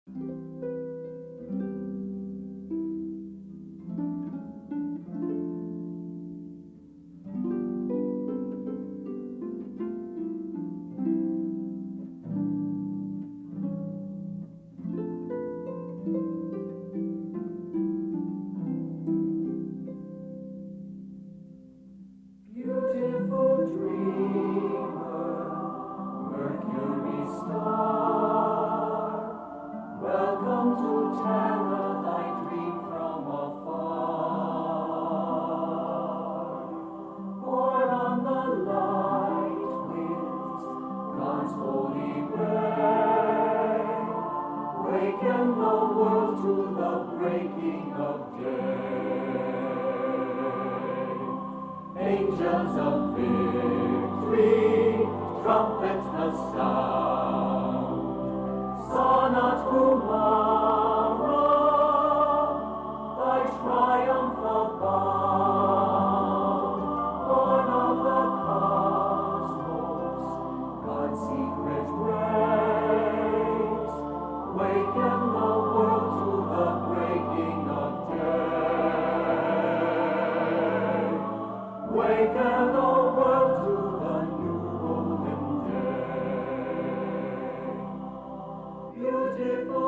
Beautiful dreamer, Mercury star, welcome to Terra, thy dream from afar. Born on the light winds, God's holy ray, waken the world to the breaking of day. Angels of victory, trumpet the sound. Sonnet tomorrow, thy triumph abound. Born of the cosmos, God's secret grace, waken the world to the breaking of day. Waken the world to the new golden day. Beautiful